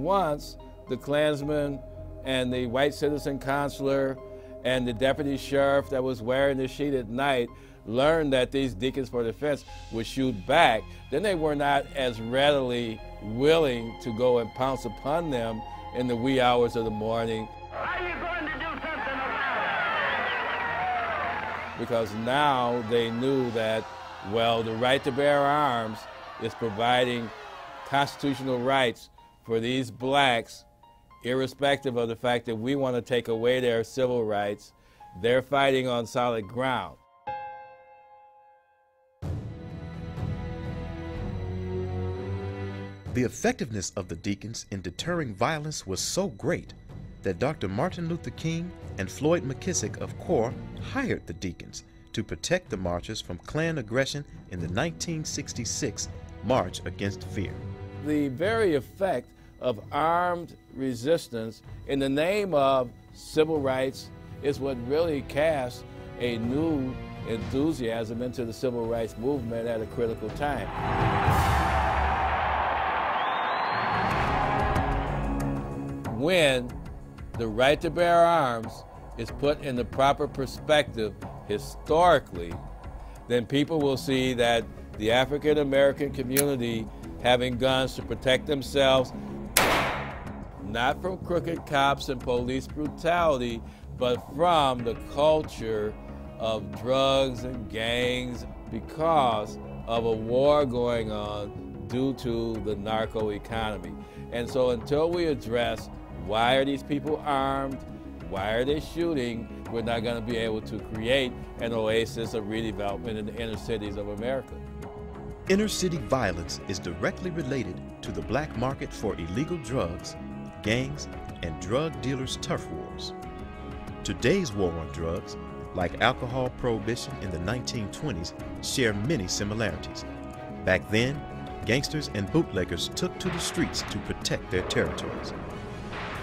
once the Klansman and the white citizen consular and the deputy sheriff that was wearing the sheet at night learned that these deacons for defense would shoot back, then they were not as readily willing to go and pounce upon them in the wee hours of the morning. Are you going to do something about it? Because now they knew that, well, the right to bear arms is providing constitutional rights for these blacks, irrespective of the fact that we want to take away their civil rights. They're fighting on solid ground. The effectiveness of the deacons in deterring violence was so great that Dr. Martin Luther King and Floyd McKissick of CORE hired the deacons to protect the marchers from Klan aggression in the 1966 March Against Fear. The very effect of armed resistance in the name of civil rights is what really cast a new enthusiasm into the civil rights movement at a critical time. When the right to bear arms is put in the proper perspective historically, then people will see that the African American community having guns to protect themselves, not from crooked cops and police brutality, but from the culture of drugs and gangs because of a war going on due to the narco economy. And so until we address why are these people armed, why are they shooting, we're not going to be able to create an oasis of redevelopment in the inner cities of America. Inner city violence is directly related to the black market for illegal drugs, gangs, and drug dealers' turf wars. Today's war on drugs, like alcohol prohibition in the 1920s, share many similarities. Back then, gangsters and bootleggers took to the streets to protect their territories.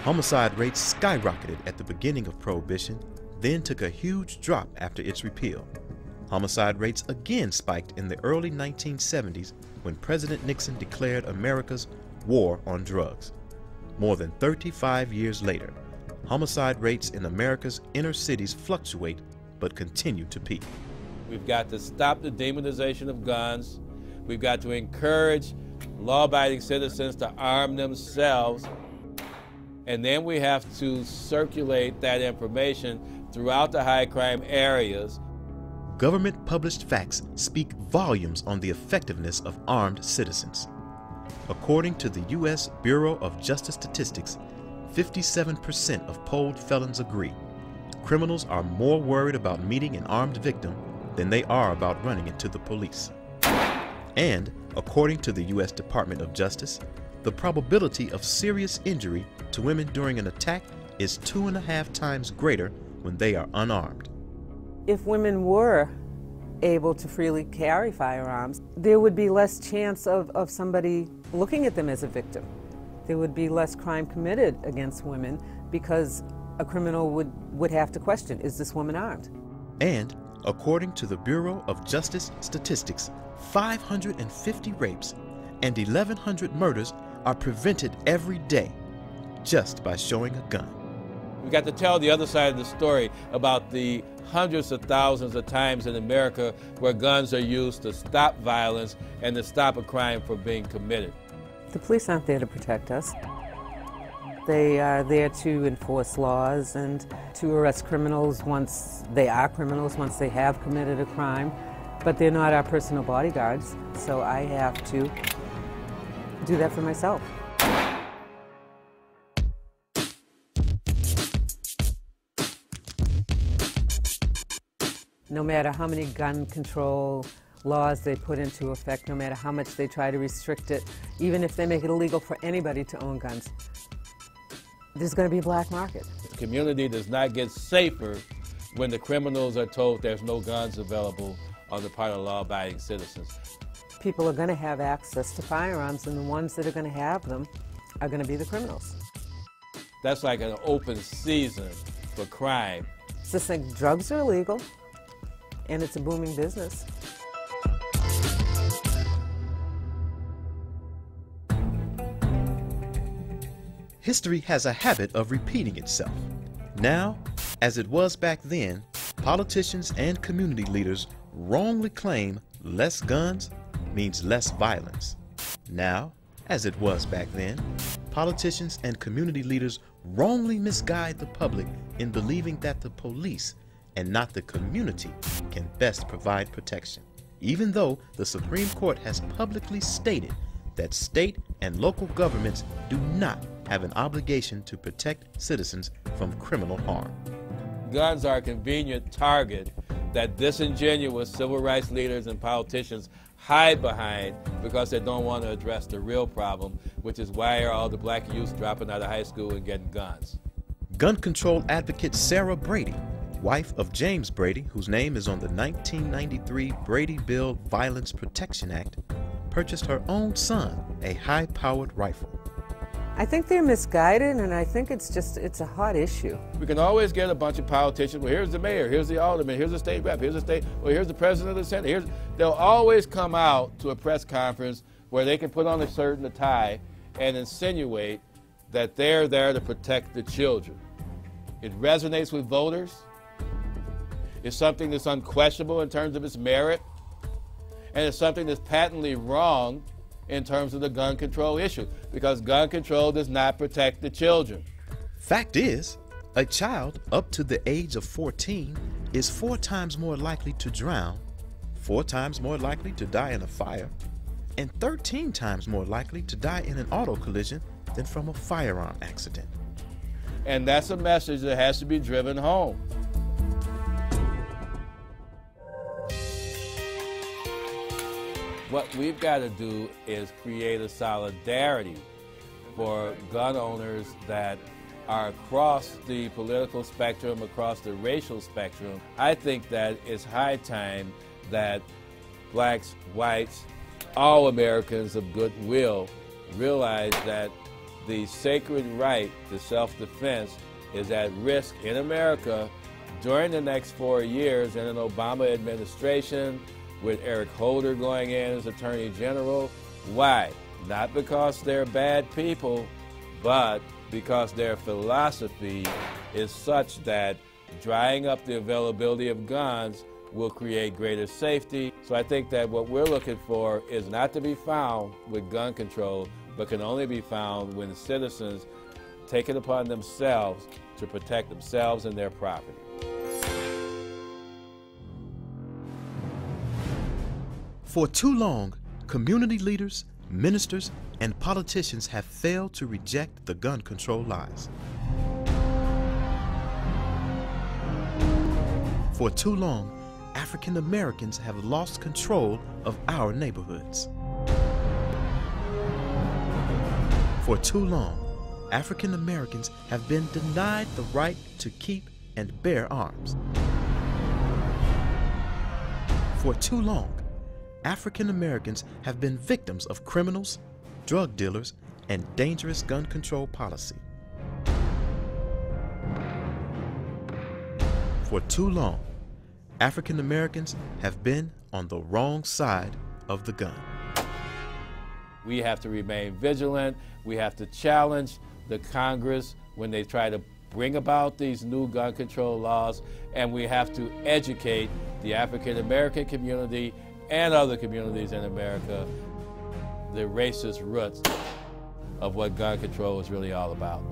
Homicide rates skyrocketed at the beginning of Prohibition, then took a huge drop after its repeal. Homicide rates again spiked in the early 1970s when President Nixon declared America's war on drugs. More than 35 years later, homicide rates in America's inner cities fluctuate but continue to peak. We've got to stop the demonization of guns. We've got to encourage law-abiding citizens to arm themselves. And then we have to circulate that information throughout the high crime areas. Government-published facts speak volumes on the effectiveness of armed citizens. According to the U.S. Bureau of Justice Statistics, 57% of polled felons agree criminals are more worried about meeting an armed victim than they are about running into the police. And, according to the U.S. Department of Justice, the probability of serious injury to women during an attack is 2.5 times greater when they are unarmed. If women were able to freely carry firearms, there would be less chance of somebody looking at them as a victim. There would be less crime committed against women because a criminal would have to question, is this woman armed? And, according to the Bureau of Justice Statistics, 550 rapes and 1,100 murders are prevented every day just by showing a gun. We've got to tell the other side of the story about the hundreds of thousands of times in America where guns are used to stop violence and to stop a crime from being committed. The police aren't there to protect us. They are there to enforce laws and to arrest criminals once they are criminals, once they have committed a crime. But they're not our personal bodyguards, so I have to do that for myself. No matter how many gun control laws they put into effect, no matter how much they try to restrict it, even if they make it illegal for anybody to own guns, there's going to be a black market. The community does not get safer when the criminals are told there's no guns available on the part of law-abiding citizens. People are going to have access to firearms, and the ones that are going to have them are going to be the criminals. That's like an open season for crime. It's just like drugs are illegal, and it's a booming business. History has a habit of repeating itself. Now, as it was back then, politicians and community leaders wrongly claim less guns means less violence. Now, as it was back then, politicians and community leaders wrongly misguide the public in believing that the police and not the community can best provide protection, even though the Supreme Court has publicly stated that state and local governments do not have an obligation to protect citizens from criminal harm. Guns are a convenient target that disingenuous civil rights leaders and politicians hide behind because they don't want to address the real problem, which is why are all the black youth dropping out of high school and getting guns. Gun control advocate Sarah Brady, wife of James Brady, whose name is on the 1993 Brady Bill Violence Protection Act, purchased her own son a high-powered rifle. I think they're misguided, and I think it's a hot issue. We can always get a bunch of politicians, well, here's the mayor, here's the alderman, here's the state rep, here's the state, well, here's the president of the Senate. They'll always come out to a press conference where they can put on a shirt and a tie and insinuate that they're there to protect the children. It resonates with voters. It's something that's unquestionable in terms of its merit, and it's something that's patently wrong in terms of the gun control issue, because gun control does not protect the children. Fact is, a child up to the age of 14 is 4 times more likely to drown, 4 times more likely to die in a fire, and 13 times more likely to die in an auto collision than from a firearm accident. And that's a message that has to be driven home. What we've got to do is create a solidarity for gun owners that are across the political spectrum, across the racial spectrum. I think that it's high time that blacks, whites, all Americans of goodwill realize that the sacred right to self-defense is at risk in America during the next 4 years in an Obama administration, with Eric Holder going in as Attorney General. Why? Not because they're bad people, but because their philosophy is such that drying up the availability of guns will create greater safety. So I think that what we're looking for is not to be found with gun control, but can only be found when citizens take it upon themselves to protect themselves and their property. For too long, community leaders, ministers, and politicians have failed to reject the gun control lies. For too long, African Americans have lost control of our neighborhoods. For too long, African Americans have been denied the right to keep and bear arms. For too long, African Americans have been victims of criminals, drug dealers, and dangerous gun control policy. For too long, African Americans have been on the wrong side of the gun. We have to remain vigilant. We have to challenge the Congress when they try to bring about these new gun control laws, and we have to educate the African American community and other communities in America the racist roots of what gun control is really all about.